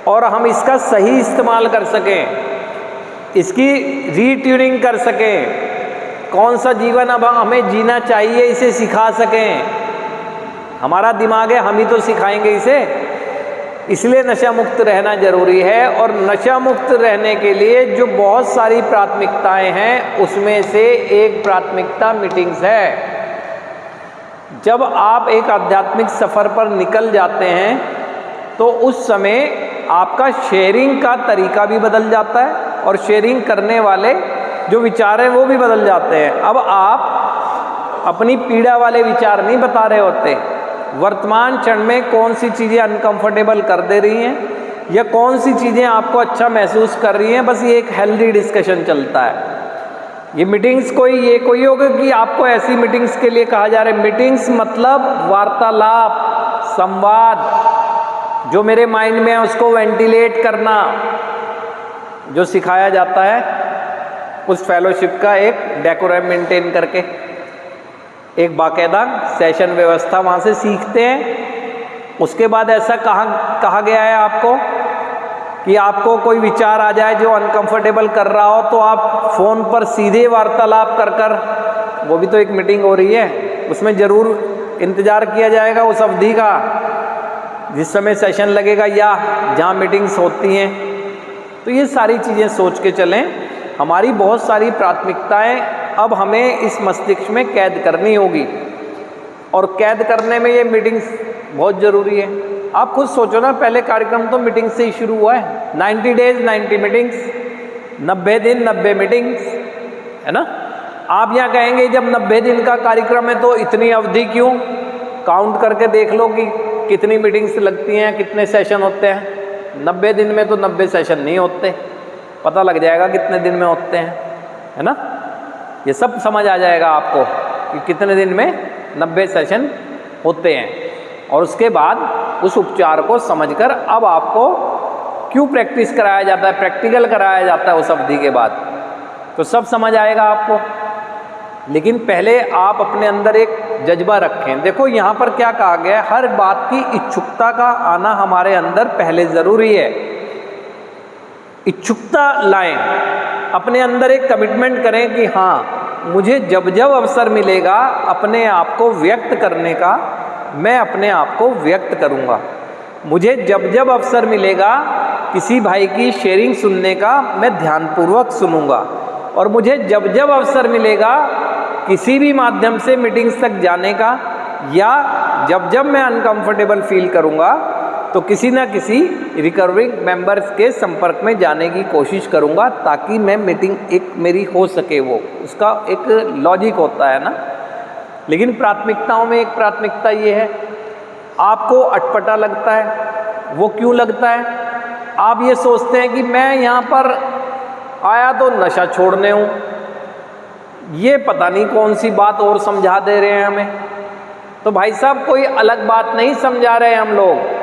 और हम इसका सही इस्तेमाल कर सकें, इसकी रीट्यूनिंग कर सकें, कौन सा जीवन अब हमें जीना चाहिए इसे सिखा सकें। हमारा दिमाग है, हम ही तो सिखाएंगे इसे। इसलिए नशा मुक्त रहना जरूरी है। और नशा मुक्त रहने के लिए जो बहुत सारी प्राथमिकताएं हैं, उसमें से एक प्राथमिकता मीटिंग्स है। जब आप एक आध्यात्मिक सफ़र पर निकल जाते हैं तो उस समय आपका शेयरिंग का तरीका भी बदल जाता है और शेयरिंग करने वाले जो विचार हैं वो भी बदल जाते हैं। अब आप अपनी पीड़ा वाले विचार नहीं बता रहे होते। वर्तमान क्षण में कौन सी चीज़ें अनकंफर्टेबल कर दे रही हैं या कौन सी चीज़ें आपको अच्छा महसूस कर रही हैं, बस ये एक हेल्दी डिस्कशन चलता है। ये मीटिंग्स कोई होगा कि आपको ऐसी मीटिंग्स के लिए कहा जा रहा है। मीटिंग्स मतलब वार्तालाप, संवाद, जो मेरे माइंड में है उसको वेंटिलेट करना, जो सिखाया जाता है उस फेलोशिप का एक डेकोरम मेंटेन करके, एक बाकायदा सेशन व्यवस्था वहाँ से सीखते हैं। उसके बाद ऐसा कहा गया है आपको कि आपको कोई विचार आ जाए जो अनकंफर्टेबल कर रहा हो तो आप फ़ोन पर सीधे वार्तालाप कर, वो भी तो एक मीटिंग हो रही है, उसमें ज़रूर इंतज़ार किया जाएगा उस अवधि का जिस समय सेशन लगेगा या जहाँ मीटिंग्स होती हैं। तो ये सारी चीज़ें सोच के चलें। हमारी बहुत सारी प्राथमिकताएं अब हमें इस मस्तिष्क में कैद करनी होगी और कैद करने में ये मीटिंग्स बहुत ज़रूरी है। आप खुद सोचो ना, पहले कार्यक्रम तो मीटिंग से ही शुरू हुआ है। 90 डेज 90 मीटिंग्स, 90 दिन 90 मीटिंग्स, है ना। आप यहाँ कहेंगे जब 90 दिन का कार्यक्रम है तो इतनी अवधि क्यों? काउंट करके देख लो कि कितनी मीटिंग्स लगती हैं, कितने सेशन होते हैं। 90 दिन में तो 90 सेशन नहीं होते, पता लग जाएगा कितने दिन में होते हैं, है ना। ये सब समझ आ जाएगा आपको कि कितने दिन में 90 सेशन होते हैं। और उसके बाद उस उपचार को समझकर अब आपको क्यों प्रैक्टिस कराया जाता है, प्रैक्टिकल कराया जाता है उस अवधि के बाद, तो सब समझ आएगा आपको। लेकिन पहले आप अपने अंदर एक जज्बा रखें। देखो यहाँ पर क्या कहा गया है, हर बात की इच्छुकता का आना हमारे अंदर पहले ज़रूरी है। इच्छुकता लाएं, अपने अंदर एक कमिटमेंट करें कि हाँ, मुझे जब जब अवसर मिलेगा अपने आप को व्यक्त करने का, मैं अपने आप को व्यक्त करूँगा। मुझे जब जब अवसर मिलेगा किसी भाई की शेयरिंग सुनने का, मैं ध्यानपूर्वक सुनूंगा। और मुझे जब जब अवसर मिलेगा किसी भी माध्यम से मीटिंग्स तक जाने का, या जब जब मैं अनकंफर्टेबल फील करूँगा तो किसी ना किसी रिकवरिंग मेंबर्स के संपर्क में जाने की कोशिश करूँगा, ताकि मैं मीटिंग एक मेरी हो सके। वो उसका एक लॉजिक होता है ना। लेकिन प्राथमिकताओं में एक प्राथमिकता ये है, आपको अटपटा लगता है। वो क्यों लगता है? आप ये सोचते हैं कि मैं यहाँ पर आया तो नशा छोड़ने हूँ, ये पता नहीं कौन सी बात और समझा दे रहे हैं हमें। तो भाई साहब, कोई अलग बात नहीं समझा रहे हैं हम लोग।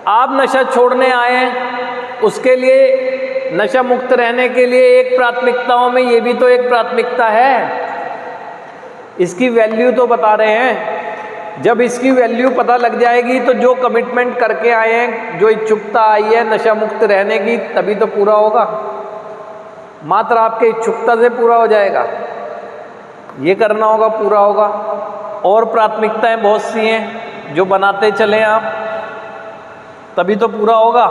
आप नशा छोड़ने आए हैं, उसके लिए नशा मुक्त रहने के लिए एक प्राथमिकताओं में ये भी तो एक प्राथमिकता है। इसकी वैल्यू तो बता रहे हैं। जब इसकी वैल्यू पता लग जाएगी तो जो कमिटमेंट करके आए हैं, जो इच्छुकता आई है नशा मुक्त रहने की, तभी तो पूरा होगा। मात्र आपके इच्छुकता से पूरा हो जाएगा, ये करना होगा, पूरा होगा। और प्राथमिकताएं बहुत सी हैं जो बनाते चलें आप, तभी तो पूरा होगा।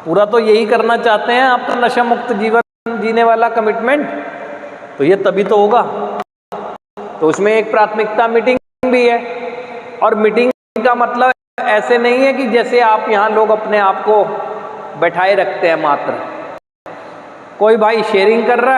पूरा तो यही करना चाहते हैं आप, तो नशा मुक्त जीवन जीने वाला कमिटमेंट, तो ये तभी तो होगा। तो उसमें एक प्राथमिकता मीटिंग भी है। और मीटिंग का मतलब ऐसे नहीं है कि जैसे आप यहाँ लोग अपने आप को बैठाए रखते हैं मात्र। कोई भाई शेयरिंग कर रहा है,